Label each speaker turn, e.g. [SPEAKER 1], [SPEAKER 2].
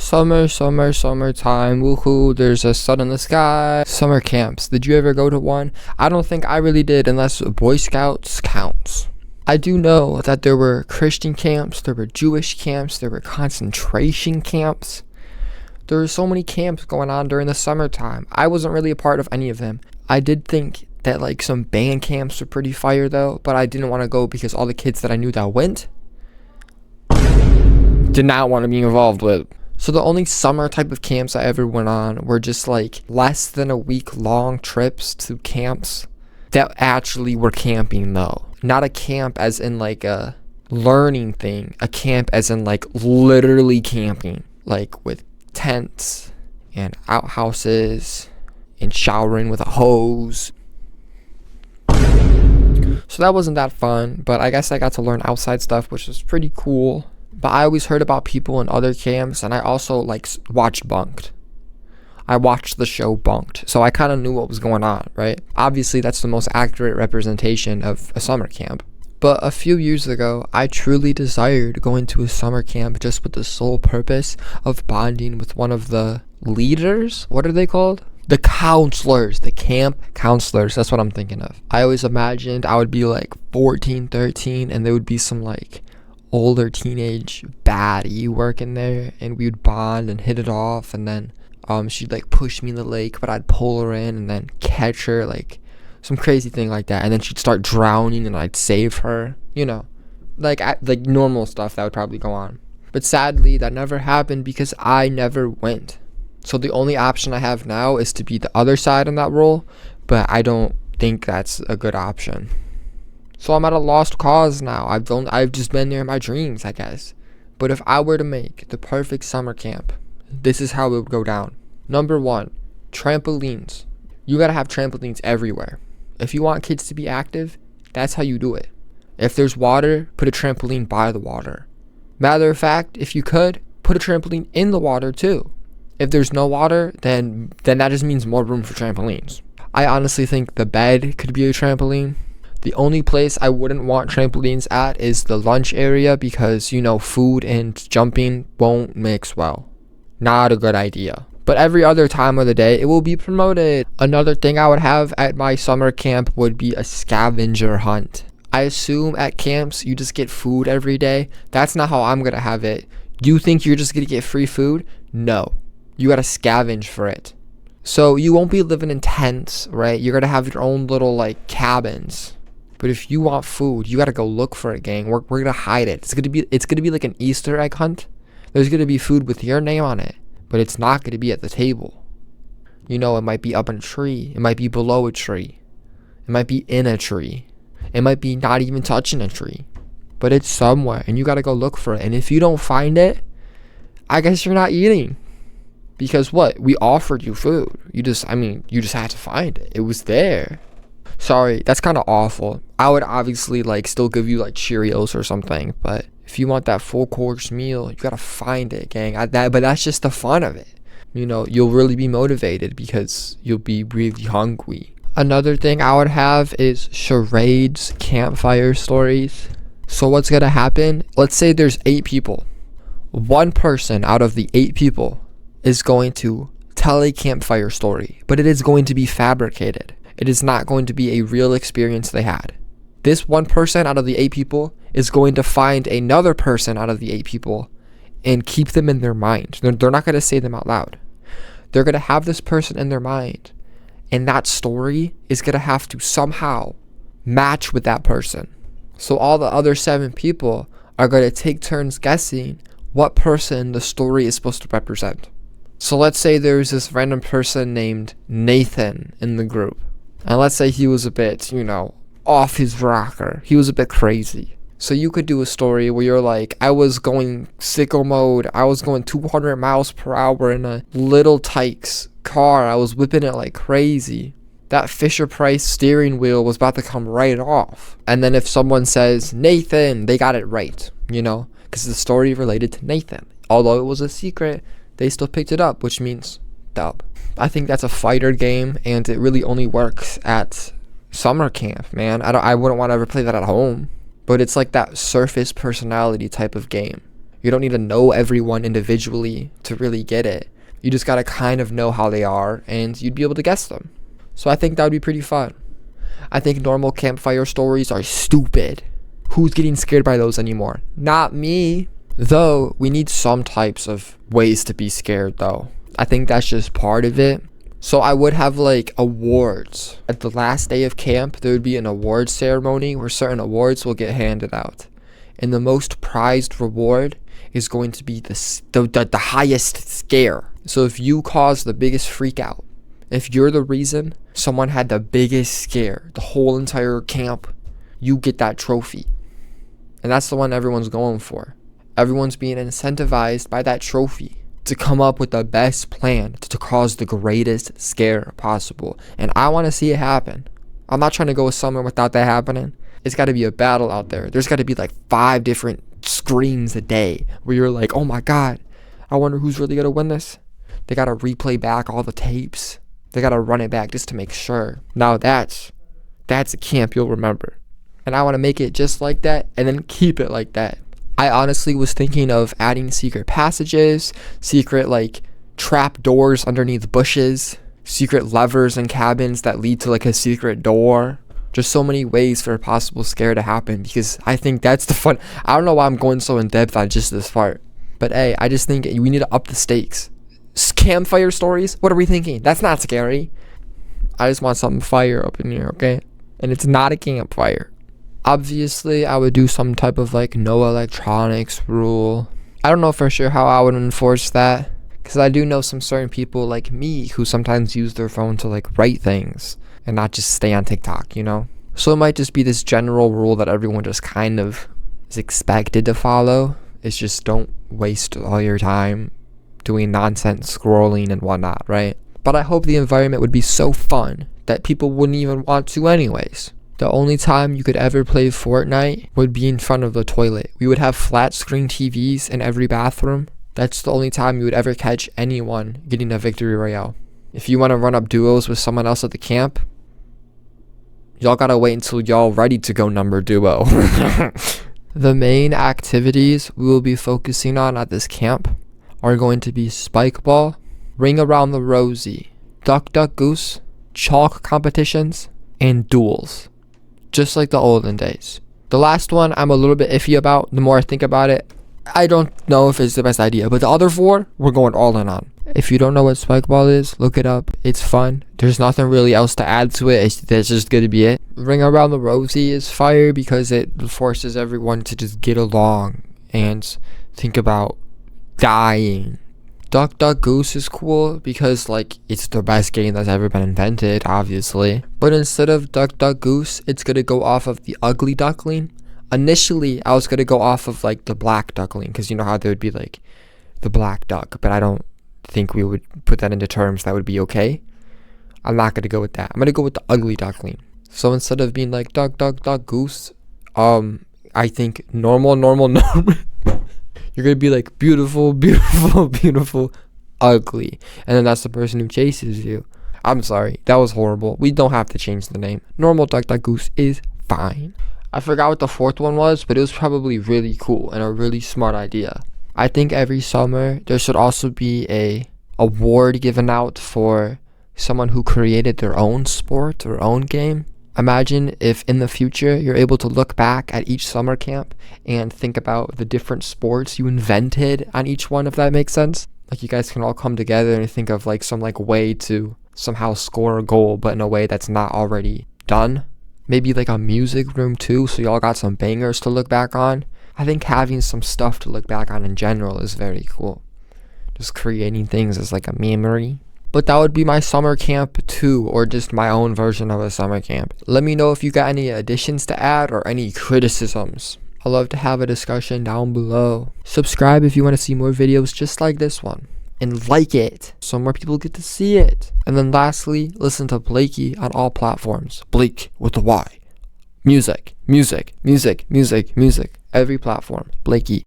[SPEAKER 1] Summertime, woohoo, there's a sun in the sky. Summer camps, did you ever go to one? I don't think I really did, unless Boy Scouts counts. I do know that there were Christian camps, there were Jewish camps, there were concentration camps. There were so many camps going on during the summertime. I wasn't really a part of any of them. I did think that like some band camps were pretty fire though, but I didn't want to go because all the kids that I knew that went did not want to be involved with. So the only summer type of camps I ever went on were just like less than a week long trips to camps that actually were camping though. Not a camp as in like a learning thing, a camp as in like literally camping, like with tents and outhouses and showering with a hose. So that wasn't that fun, but I guess I got to learn outside stuff, which was pretty cool. But I always heard about people in other camps, and I also like watched Bunked. I watched the show Bunked, so I kind of knew what was going on, right? Obviously, that's the most accurate representation of a summer camp. But a few years ago, I truly desired going to a summer camp just with the sole purpose of bonding with one of the leaders. What are they called? The counselors, the camp counselors. That's what I'm thinking of. I always imagined I would be like 14, 13, and there would be some like older teenage baddie working there, and we would bond and hit it off, and then she'd like push me in the lake, but I'd pull her in and then catch her, like some crazy thing like that, and then she'd start drowning and I'd save her, you know, like normal stuff that would probably go on. But sadly that never happened because I never went. So the only option I have now is to be the other side in that role, but I don't think that's a good option. So I'm at a lost cause now. I've just been there in my dreams, I guess. But if I were to make the perfect summer camp, this is how it would go down. Number 1, trampolines. You gotta have trampolines everywhere. If you want kids to be active, that's how you do it. If there's water, put a trampoline by the water. Matter of fact, if you could, put a trampoline in the water too. If there's no water, then that just means more room for trampolines. I honestly think the bed could be a trampoline. The only place I wouldn't want trampolines at is the lunch area because, you know, food and jumping won't mix well. Not a good idea. But every other time of the day, it will be promoted. Another thing I would have at my summer camp would be a scavenger hunt. I assume at camps, you just get food every day. That's not how I'm going to have it. Do you think you're just going to get free food? No. You got to scavenge for it. So you won't be living in tents, right? You're going to have your own little like cabins. But if you want food, you got to go look for it, gang. We're going to hide it. It's going to be like an Easter egg hunt. There's going to be food with your name on it, but it's not going to be at the table. You know, it might be up in a tree. It might be below a tree. It might be in a tree. It might be not even touching a tree. But it's somewhere, and you got to go look for it. And if you don't find it, I guess you're not eating. Because what? We offered you food. You just had to find it. It was there. Sorry, that's kind of awful. I would obviously like still give you like Cheerios or something, but if you want that full course meal, you gotta find it, gang. But that's just the fun of it. You know, you'll really be motivated because you'll be really hungry. Another thing I would have is charades, campfire stories. So what's gonna happen? Let's say there's 8 people. One person out of the 8 people is going to tell a campfire story, but it is going to be fabricated. It is not going to be a real experience they had. This one person out of the 8 people is going to find another person out of the 8 people and keep them in their mind. They're not going to say them out loud. They're going to have this person in their mind, and that story is going to have to somehow match with that person. So all the other 7 people are going to take turns guessing what person the story is supposed to represent. So let's say there's this random person named Nathan in the group. And let's say he was a bit, you know, off his rocker. He was a bit crazy. So you could do a story where you're like, I was going sicko mode. I was going 200 miles per hour in a little Tykes car. I was whipping it like crazy. That Fisher-Price steering wheel was about to come right off. And then if someone says, Nathan, they got it right, you know, because the story related to Nathan. Although it was a secret, they still picked it up, which means dub. I think that's a fighter game, and it really only works at summer camp, man. I wouldn't want to ever play that at home. But it's like that surface personality type of game. You don't need to know everyone individually to really get it. You just gotta kind of know how they are, and you'd be able to guess them. So I think that would be pretty fun. I think normal campfire stories are stupid. Who's getting scared by those anymore? Not me. Though, we need some types of ways to be scared, though. I think that's just part of it. So I would have like awards. At the last day of camp, there would be an award ceremony where certain awards will get handed out. And the most prized reward is going to be the highest scare. So if you cause the biggest freak out, if you're the reason someone had the biggest scare the whole entire camp, you get that trophy. And that's the one everyone's going for. Everyone's being incentivized by that trophy to come up with the best plan to cause the greatest scare possible. And I want to see it happen. I'm not trying to go somewhere without that happening. It's got to be a battle out there. There's got to be like 5 different screens a day where you're like, oh my God, I wonder who's really going to win this. They got to replay back all the tapes. They got to run it back just to make sure. Now that's a camp you'll remember. And I want to make it just like that and then keep it like that. I honestly was thinking of adding secret passages, secret like trap doors underneath bushes, secret levers and cabins that lead to like a secret door. Just so many ways for a possible scare to happen, because I think that's the fun. I don't know why I'm going so in depth on just this part, but hey, I just think we need to up the stakes. Campfire stories? What are we thinking? That's not scary. I just want something fire up in here, okay? And it's not a campfire. Obviously, I would do some type of like no electronics rule. I don't know for sure how I would enforce that, because I do know some certain people like me who sometimes use their phone to like write things and not just stay on TikTok, you know? So it might just be this general rule that everyone just kind of is expected to follow. It's just don't waste all your time doing nonsense scrolling and whatnot, right? But I hope the environment would be so fun that people wouldn't even want to anyways. The only time you could ever play Fortnite would be in front of the toilet. We would have flat screen TVs in every bathroom. That's the only time you would ever catch anyone getting a victory royale. If you want to run up duos with someone else at the camp, y'all gotta wait until y'all ready to go number duo. The main activities we will be focusing on at this camp are going to be spike ball, ring around the rosy, duck duck goose, chalk competitions, and duels. Just like the olden days. The last one I'm a little bit iffy about. The more I think about it, I don't know if it's the best idea. But the other 4, we're going all in on. If you don't know what spike ball is, look it up. It's fun. There's nothing really else to add to it. That's just gonna be it. Ring around the rosy is fire because it forces everyone to just get along and think about dying. Duck Duck Goose is cool because like it's the best game that's ever been invented, obviously. But instead of Duck Duck Goose, it's gonna go off of the ugly duckling. Initially, I was gonna go off of like the black duckling, because you know how there would be like the black duck, but I don't think we would put that into terms that would be okay. I'm not gonna go with that. I'm gonna go with the ugly duckling. So instead of being like Duck Duck Duck Goose, I think normal. You're gonna be like beautiful, ugly, and then that's the person who chases you. I'm sorry, that was horrible. We don't have to change the name. Normal Duck Duck Goose is fine. I forgot what the 4th one was, but it was probably really cool and a really smart idea. I think every summer there should also be a award given out for someone who created their own sport or own game. Imagine if in the future you're able to look back at each summer camp and think about the different sports you invented on each one, if that makes sense. Like you guys can all come together and think of like some like way to somehow score a goal, but in a way that's not already done. Maybe like a music room too, so y'all got some bangers to look back on. I think having some stuff to look back on in general is very cool. Just creating things as like a memory. But that would be my summer camp too, or just my own version of a summer camp. Let me know if you got any additions to add or any criticisms. I'd love to have a discussion down below. Subscribe if you want to see more videos just like this one. And like it so more people get to see it. And then lastly, listen to Blakey on all platforms. Blake with a Y. Music. Every platform. Blakey.